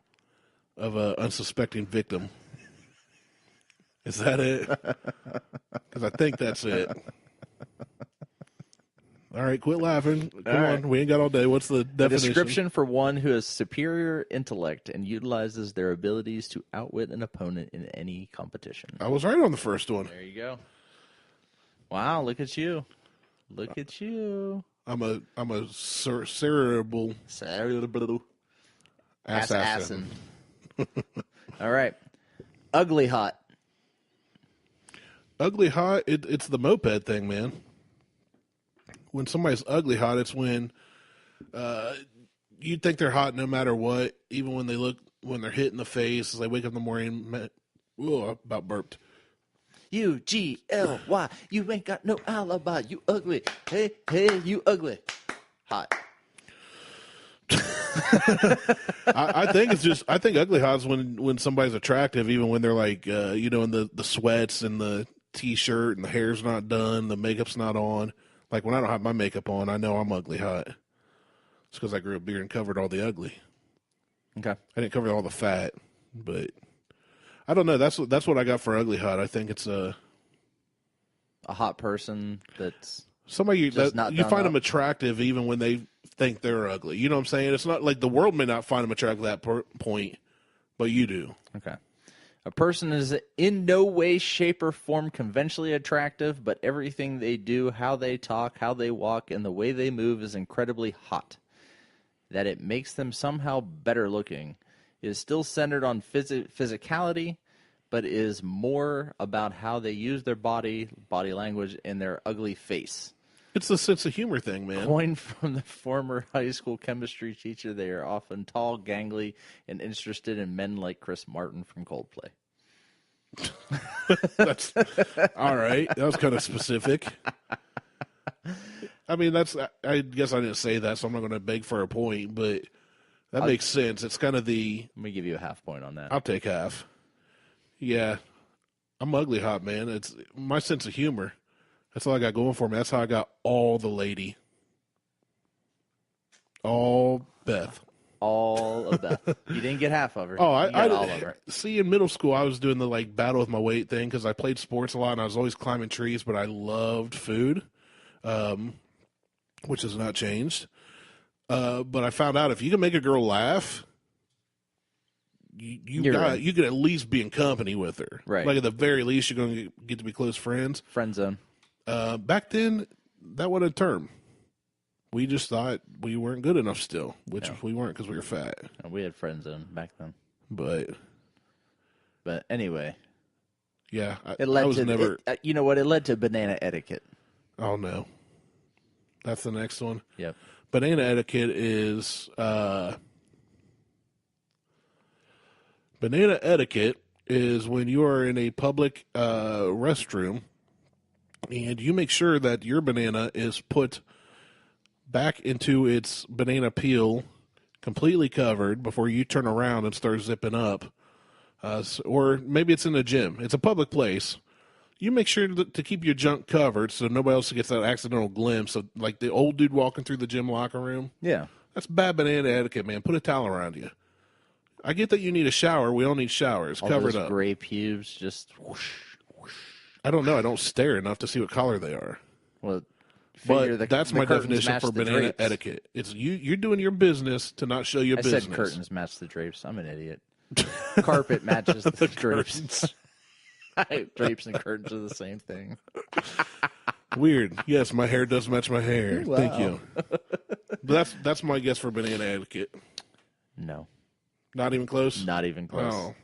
of an unsuspecting victim. Is that it? Because I think that's it. All right, quit laughing. Come All right. on, we ain't got all day. What's the A definition? description for one who has superior intellect and utilizes their abilities to outwit an opponent in any competition. I was right on the first one. There you go. Wow, look at you. Look at you. I'm a cerebral assassin. All right. Ugly hot. Ugly hot. It's the moped thing, man. When somebody's ugly hot, it's when you think they're hot no matter what, even when they're hit in the face, as they wake up in the morning. About burped. UGLY. You ain't got no alibi. You ugly. Hey, you ugly. Hot. I think ugly hot is when somebody's attractive, even when they're like, in the sweats and the t-shirt and the hair's not done, the makeup's not on. Like when I don't have my makeup on, I know I'm ugly hot. It's because I grew a beard and covered all the ugly. Okay. I didn't cover all the fat, but I don't know. That's what I got for ugly hot. I think it's a hot person that's somebody just that you find them attractive even when they think they're ugly. You know what I'm saying? It's not like the world may not find them attractive at that point, but you do. Okay. A person is in no way, shape, or form conventionally attractive, but everything they do, how they talk, how they walk, and the way they move is incredibly hot. That it makes them somehow better looking. It is still centered on physicality, but is more about how they use their body language, and their ugly face. It's the sense of humor thing, man. Coined from the former high school chemistry teacher, they are often tall, gangly, and interested in men like Chris Martin from Coldplay. That's all right. That was kind of specific. I mean, I guess I didn't say that, so I'm not going to beg for a point, but that makes sense. It's kind of Let me give you a half point on that. I'll take half. Yeah. I'm ugly hot, man. It's my sense of humor. That's all I got going for me. That's how I got all the lady. All Beth. All of that. You didn't get half of her. Oh, you got all of her. See, in middle school, I was doing the battle with my weight thing because I played sports a lot and I was always climbing trees, but I loved food, which has not changed. But I found out if you can make a girl laugh, you can at least be in company with her. Right. Like at the very least, you're going to get to be close friends. Friend zone. Back then, that wasn't a term. We just thought we weren't good enough still, which we weren't because we were fat. We had friend zone back then. But anyway, yeah, it led I was to never. you know what? It led to banana etiquette. Oh no, that's the next one. Yep. Banana etiquette is when you are in a public restroom and you make sure that your banana is put back into its banana peel, completely covered, before you turn around and start zipping up. Or maybe it's in a gym. It's a public place. You make sure to keep your junk covered so nobody else gets that accidental glimpse of, like, the old dude walking through the gym locker room. Yeah. That's bad banana etiquette, man. Put a towel around you. I get that you need a shower. We all need showers. All Cover those it up. gray pubes just whoosh, whoosh. I don't know. I don't stare enough to see what color they are. Well, But that's my definition for banana drapes. etiquette. It's you're doing your business to not show your I business. said curtains match the drapes. I'm an idiot. Carpet matches the drapes. Drapes and curtains are the same thing. Weird. Yes, my hair does match my hair. Wow. Thank you. But that's my guess for banana etiquette. No. Not even close? Not even close. Oh.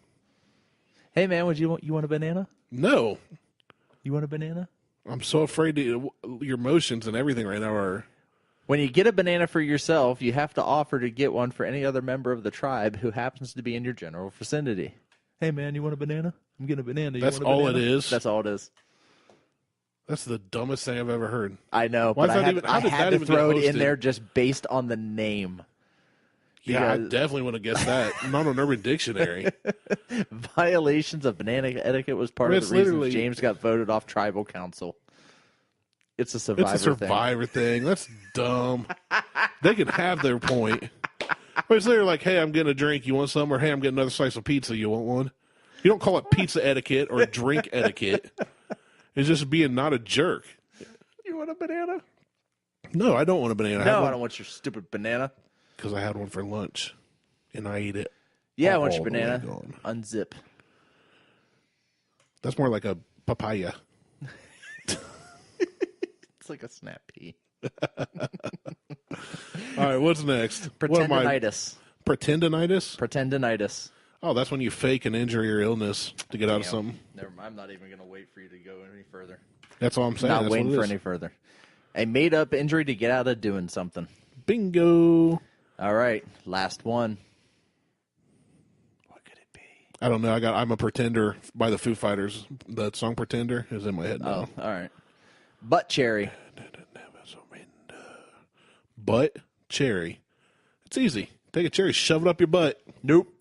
Hey man, you want a banana? No. You want a banana? I'm so afraid your emotions and everything right now are... When you get a banana for yourself, you have to offer to get one for any other member of the tribe who happens to be in your general vicinity. Hey man, you want a banana? I'm getting a banana. That's all it is? That's all it is. That's the dumbest thing I've ever heard. I know, Why but is that even- how I did had that to even get throw it in hosted? there just based on the name. Yeah, I Because definitely want to guess that. Not on Urban Dictionary. violations of banana etiquette was part I mean, of it's the reason literally- James got voted off tribal council. It's a survivor It's a survivor thing. That's dumb. They can have their point. But it's literally like, hey, I'm getting a drink. You want some? Or hey, I'm getting another slice of pizza. You want one? You don't call it pizza etiquette or drink etiquette. It's just being not a jerk. You want a banana? No, I don't want a banana. No, I don't want your stupid banana. Because I had one for lunch, and I ate it. Yeah, I want your all the way banana. gone. Unzip. That's more like a papaya. It's like a snap pea. All right, what's next? What am I? Pretendinitis. Pretendinitis? Pretendinitis. Oh, that's when you fake an injury or illness to get out of Damn. something. Never mind. I'm not even going to wait for you to go any further. That's all I'm saying. Not That's waiting what it for is. any further. A made-up injury to get out of doing something. Bingo. All right, last one. What could it be? I don't know. I'm a Pretender by the Foo Fighters. That song Pretender is in my head now. Oh, all right. Butt cherry. Butt cherry. It's easy. Take a cherry, shove it up your butt. Nope.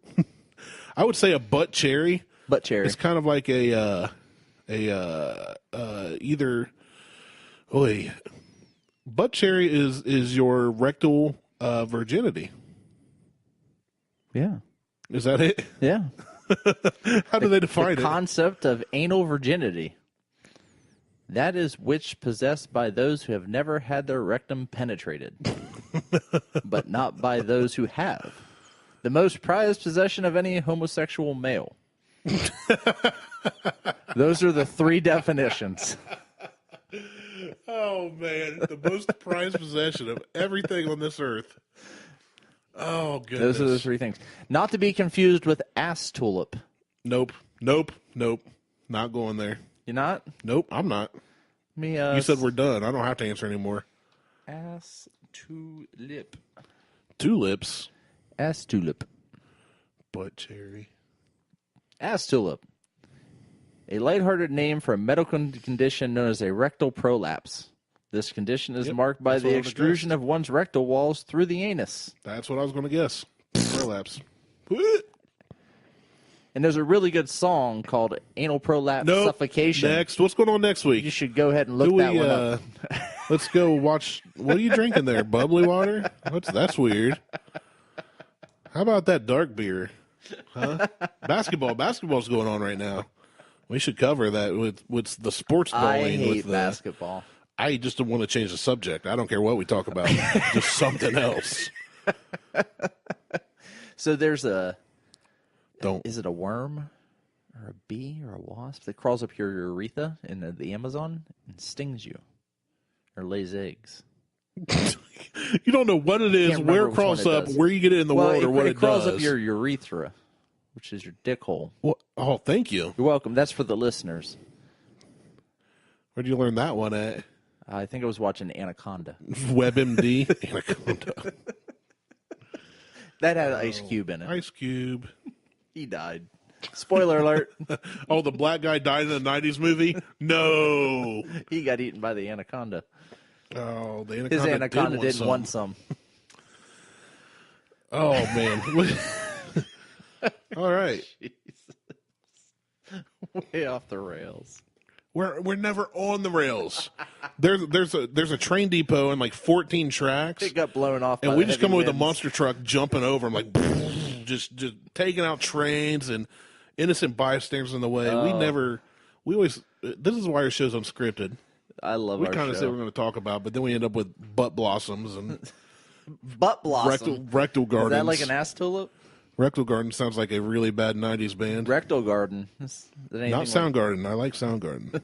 I would say a butt cherry. Butt cherry. It's kind of like either. Butt cherry is your rectal virginity. Yeah. Is that it? Yeah. How do they define The it? concept of anal virginity. That is which possessed by those who have never had their rectum penetrated, but not by those who have. The most prized possession of any homosexual male. Those are the three definitions. Oh man, the most prized possession of everything on this earth. Oh goodness. Those are the three things. Not to be confused with ass tulip. Nope. Not going there. You're not? Nope, I'm not. Me, You said we're done. I don't have to answer anymore. ass tulip. Tulips. Ass tulip. Butt cherry. Ass tulip. A lighthearted name for a medical condition known as a rectal prolapse. This condition is marked by that's the what I would've extrusion guessed. of one's rectal walls through the anus. That's what I was going to guess. Prolapse. And there's a really good song called Anal Prolapse Suffocation. Next. What's going on next week? You should go ahead and look that one up. Let's go watch. What are you drinking there? Bubbly water? That's weird. How about that dark beer? Huh? Basketball's going on right now. We should cover that with the sports I bowling. hate basketball. I just don't want to change the subject. I don't care what we talk about. Just something else. So there's a... Don't. Is it a worm or a bee or a wasp that crawls up your urethra in the Amazon and stings you or lays eggs? You don't know what it is, Can't where remember it which crawls one it up, does. where you get it in the world, or what it crawls does. up your urethra, which is your dick hole. Well, oh, thank you. You're welcome. That's for the listeners. Where'd you learn that one at? I think I was watching Anaconda. WebMD. Anaconda. That had Ice Cube in it. Ice Cube. He died. Spoiler alert. Oh, the black guy died in a 90s movie? No. He got eaten by the anaconda. Oh, the anaconda, His anaconda did didn't want some. Oh, man. All right. Way off the rails. We're never on the rails. There's a train depot and like 14 tracks. It got blown off. And by we the just heavy come with a winds. monster truck jumping over them, like just taking out trains and innocent bystanders in the way. We always. This is why our show's unscripted. I love We our kind of show. said we're going to talk about, but then we end up with butt blossoms and Butt blossom. rectal gardens. Is that like an ass tulip? Rectal Garden sounds like a really bad 90s band. Rectal garden. Is that anything Not Soundgarden. I like Soundgarden.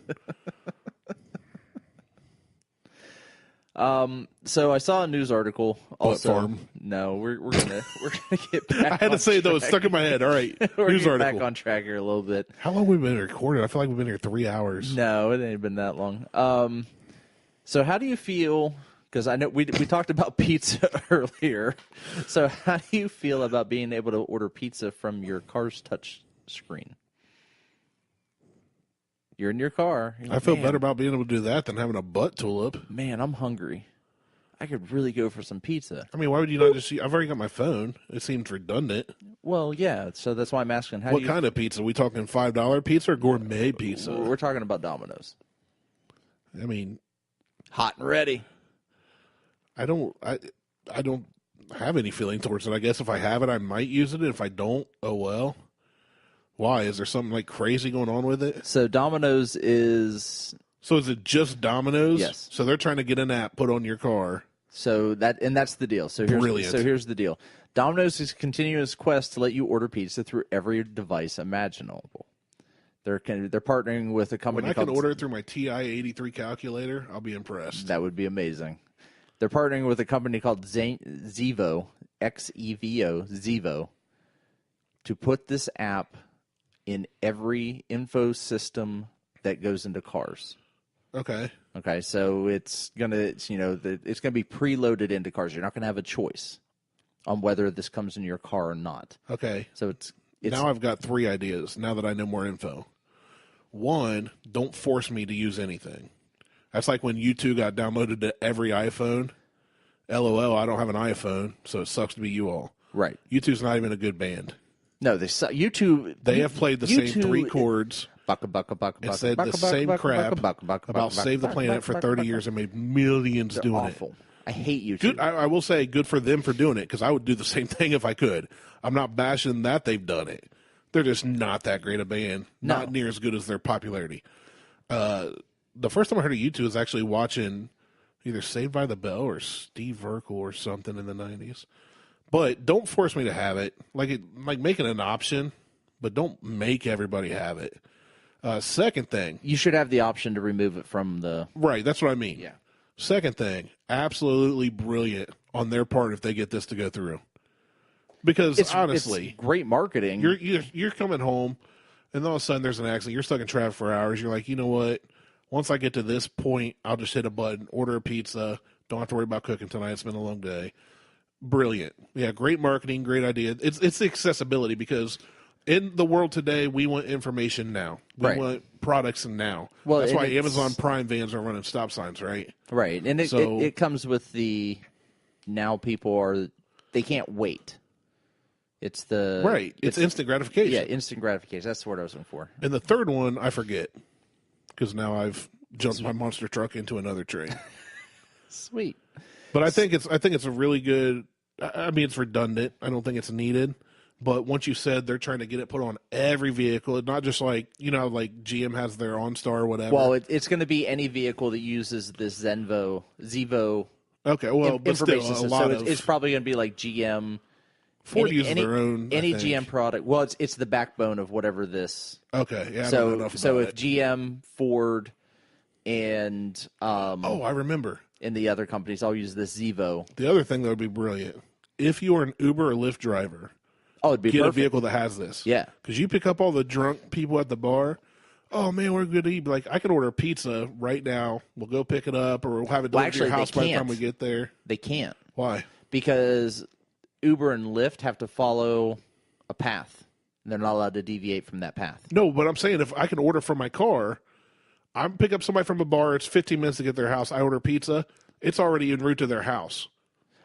So I saw a news article. Also, Farm. no, we're gonna get back. I had to say it, though. It's stuck in my head. All right. We're News getting article. back on track here a little bit. How long have we been recording? I feel like we've been here 3 hours. No, it ain't been that long. So how do you feel? Because I know we talked about pizza earlier. So how do you feel about being able to order pizza from your car's touch screen? You're in your car. You're I like, feel "Man, better about being able to do that than having a butt tulip. Man, I'm hungry. I could really go for some pizza. I mean, why would you not just see? I've already got my phone. It seems redundant. Well, yeah. So that's why I'm asking. How What do you? kind of pizza? Are we talking $5 pizza or gourmet pizza? We're talking about Domino's. I mean, Hot and ready. I don't have any feeling towards it. I guess if I have it, I might use it. If I don't, oh well. Why? Is there something like crazy going on with it? So Domino's is So is it just Domino's? Yes. So they're trying to get an app put on your car. So that's the deal. Brilliant. So here's the deal. Domino's is continuing its quest to let you order pizza through every device imaginable. They're partnering with a company When I called... can order it through my TI-83 calculator, I'll be impressed. That would be amazing. They're partnering with a company called Zevo, Xevo, Zevo, to put this app in every info system that goes into cars. Okay. Okay, so it's gonna be preloaded into cars. You're not gonna have a choice on whether this comes in your car or not. Okay. So it's now I've got 3 ideas now that I know more info. 1, don't force me to use anything. That's like when U2 got downloaded to every iPhone. LOL, I don't have an iPhone, so it sucks to be you all. right. U2's not even a good band. No, YouTube. They have played the same 3 chords and said the same crap about Save the Planet for 30 years and made millions They're doing awful. it. I hate YouTube. Good, I will say good for them for doing it because I would do the same thing if I could. I'm not bashing that they've done it. They're just not that great a band. No. Not near as good as their popularity. The first time I heard of U2 was actually watching either Saved by the Bell or Steve Urkel or something in the 90s. But don't force me to have it. Like make it an option, but don't make everybody have it. Second thing. You should have the option to remove it from the... Right, that's what I mean. Yeah. Second thing, absolutely brilliant on their part if they get this to go through. Because honestly, it's great marketing. you're coming home, and all of a sudden there's an accident. You're stuck in traffic for hours. You're like, you know what? Once I get to this point, I'll just hit a button, order a pizza. Don't have to worry about cooking tonight. It's been a long day. Brilliant. Yeah, great marketing, great idea. It's the accessibility because in the world today, we want information now. We Right. want products now. Well, that's and why it's- Amazon Prime vans are running stop signs, right? Right, and it comes with the... Now people they can't wait. It's the... Right. It's instant gratification. Yeah, instant gratification. That's the word I was looking for. And the third one, I forget because now I've jumped my monster truck into another train. Sweet. But I think it's a really good. I mean, it's redundant. I don't think it's needed. But once you said they're trying to get it put on every vehicle, not just like like GM has their OnStar or whatever. Well, it's going to be any vehicle that uses this Zevo. Okay, well, but still, information a system. lot So of it's probably going to be like GM. Ford uses their own. Any I think. GM product. Well, it's the backbone of whatever this. Okay, yeah. I don't know enough So about if it. GM, Ford, and Oh, I remember. and the other companies all use this Zevo. The other thing that would be brilliant if you are an Uber or Lyft driver, Oh, it'd be get a perfect. vehicle that has this. Yeah. Because you pick up all the drunk people at the bar. Oh, man, we're good to eat. Like, I can order a pizza right now. We'll go pick it up, or we'll have it delivered to your actually, house they by the time can't. we get there. They can't Why? because Uber and Lyft have to follow a path. They're not allowed to deviate from that path. No, but I'm saying if I can order from my car, I pick up somebody from a bar. It's 15 minutes to get to their house. I order pizza. It's already en route to their house.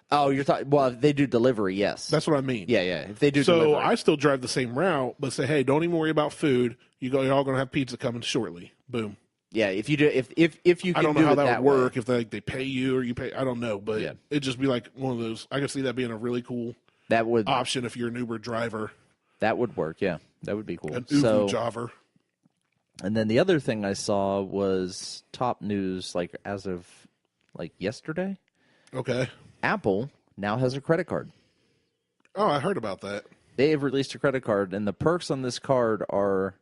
Oh, you're talking. Well, if they do delivery, yes. That's what I mean. yeah. If they do So delivery, I still drive the same route, but say, hey, don't even worry about food. You're all going to have pizza coming shortly. Boom. yeah. If you do, if you can I don't do know how it that would way. work. If they pay you or you pay, I don't know, but Yeah. it'd just be like one of those. I could see that being a really cool that would option if you're an Uber driver, work. Yeah, that would be cool. an Uber So, driver. and then the other thing I saw was top news, like as of like yesterday. Okay. Apple now has a credit card. Oh, I heard about that. They have released a credit card, and the perks on this card are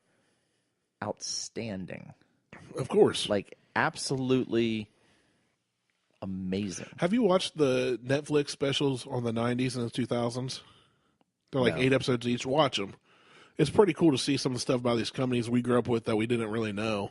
outstanding. Of course. Like absolutely amazing. Have you watched the Netflix specials on the 90s and the 2000s? They're like No. 8 episodes each. Watch them. It's pretty cool to see some of the stuff about these companies we grew up with that we didn't really know.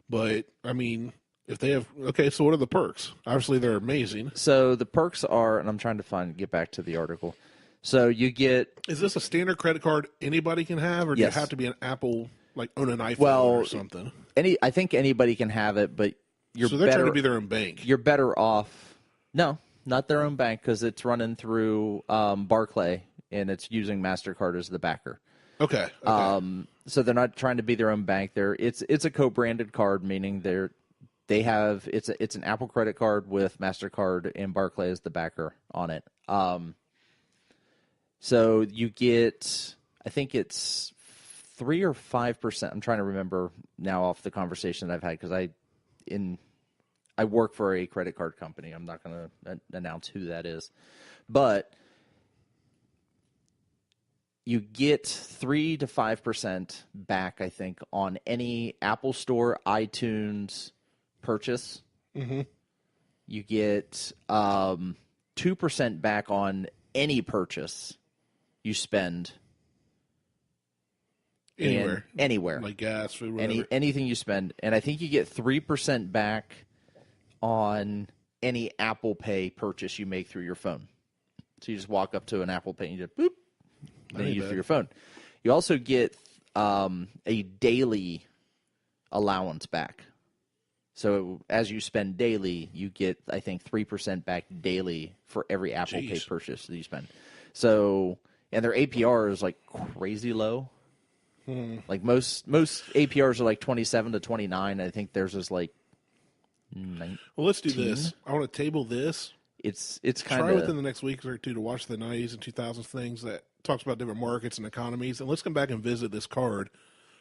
But, I mean, if they have... Okay, so what are the perks? Obviously, they're amazing. So the perks are, and I'm trying to get back to the article. So you get... Is this a standard credit card anybody can have, or do Yes. you have to be an Apple, like own an iPhone Well, or something? I think anybody can have it, but you're So they're better, trying to be their own bank. you're better off. No, not their own bank because it's running through Barclay and it's using MasterCard as the backer. Okay. So they're not trying to be their own bank. It's a co-branded card, meaning it's an Apple credit card with MasterCard and Barclay as the backer on it. So you get, I think it's 3 or 5%. I'm trying to remember now off the conversation that I've had because I I work for a credit card company. I'm not going to announce who that is, but you get 3 to 5% back, I think, on any Apple Store, iTunes purchase. Mm-hmm. You get 2% back on any purchase you spend anywhere, like gas, food, whatever. anything you spend, and I think you get 3% back on any Apple Pay purchase you make through your phone. So you just walk up to an Apple Pay and you just boop, then you use it for your phone. You also get a daily allowance back. So as you spend daily, you get, I think, 3% back daily for every Apple Pay purchase that you spend. So, and their APR is like crazy low. Like most APRs are like 27 to 29. I think theirs is like 19. Well, let's do this. I want to table this. It's kind Try of within the next week or two to watch the 90s and 2000s things that talks about different markets and economies, and let's come back and visit this card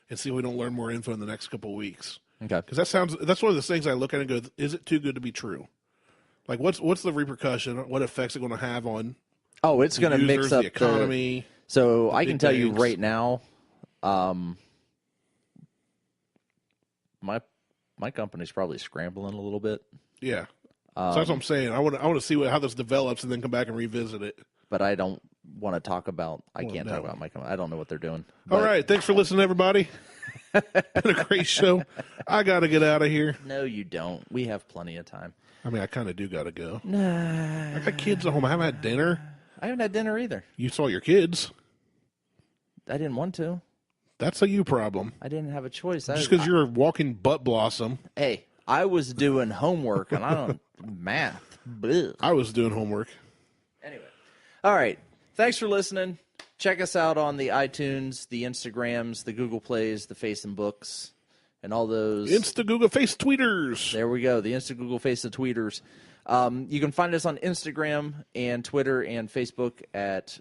and see if we don't learn more info in the next couple of weeks. okay. Because that's one of the things I look at and go, is it too good to be true? Like, what's the repercussion? What effects it going to have on? Oh, it's going to mix up the economy. So I can tell you right now, my company's probably scrambling a little bit. Yeah, so that's what I'm saying. I want to see how this develops and then come back and revisit it. But I don't want to talk about. I can't talk about my company. I don't know what they're doing. All right, thanks for listening, everybody. Been a great show. I got to get out of here. No, you don't. We have plenty of time. I mean, I kind of do got to go. Nah. I got kids at home. I haven't had dinner. I haven't had dinner either. You saw your kids. I didn't want to. That's a you problem. I didn't have a choice. Just because you're a walking butt blossom. Hey, I was doing homework and I don't math. Blech. I was doing homework. Anyway. All right. Thanks for listening. Check us out on the iTunes, the Instagrams, the Google Plays, the Facebooks, and all those. Insta Google Face tweeters. There we go. The Insta Google Face the tweeters. You can find us on Instagram and Twitter and Facebook at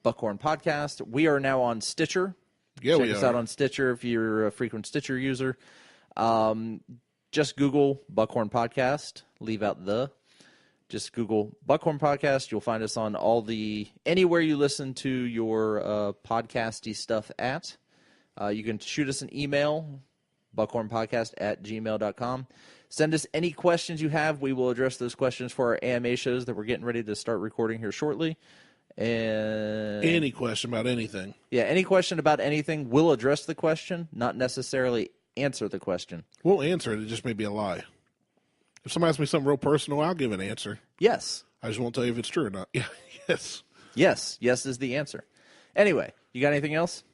Buckhorn Podcast. We are now on Stitcher. Yeah, Check we us are. out on Stitcher if you're a frequent Stitcher user. Just Google Buckhorn Podcast. Leave out the. Just Google Buckhorn Podcast. You'll find us on anywhere you listen to your podcasty stuff at. You can shoot us an email, buckhornpodcast@gmail.com. Send us any questions you have. We will address those questions for our AMA shows that we're getting ready to start recording here shortly. And Any question about anything. yeah, any question about anything, we'll address the question, not necessarily answer the question. We'll answer it. It just may be a lie. If somebody asks me something real personal, I'll give an answer. Yes. I just won't tell you if it's true or not. Yeah. Yes. Yes. Yes is the answer. Anyway, you got anything else?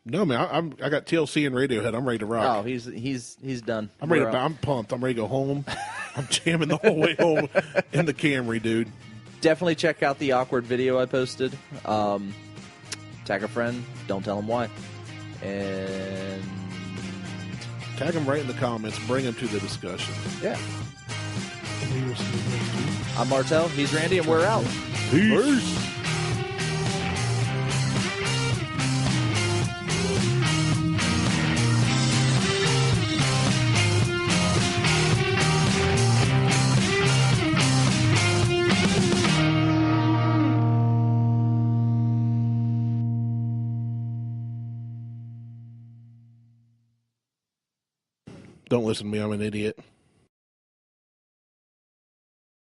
No, man. I got TLC and Radiohead. I'm ready to rock. Oh, he's done. I'm ready. I'm pumped. I'm ready to go home. I'm jamming the whole way home in the Camry, dude. Definitely check out the awkward video I posted. Tag a friend. Don't tell them why. And tag them right in the comments. Bring them to the discussion. Yeah. I'm Martel. He's Randy, and we're out. Peace. Don't listen to me. I'm an idiot.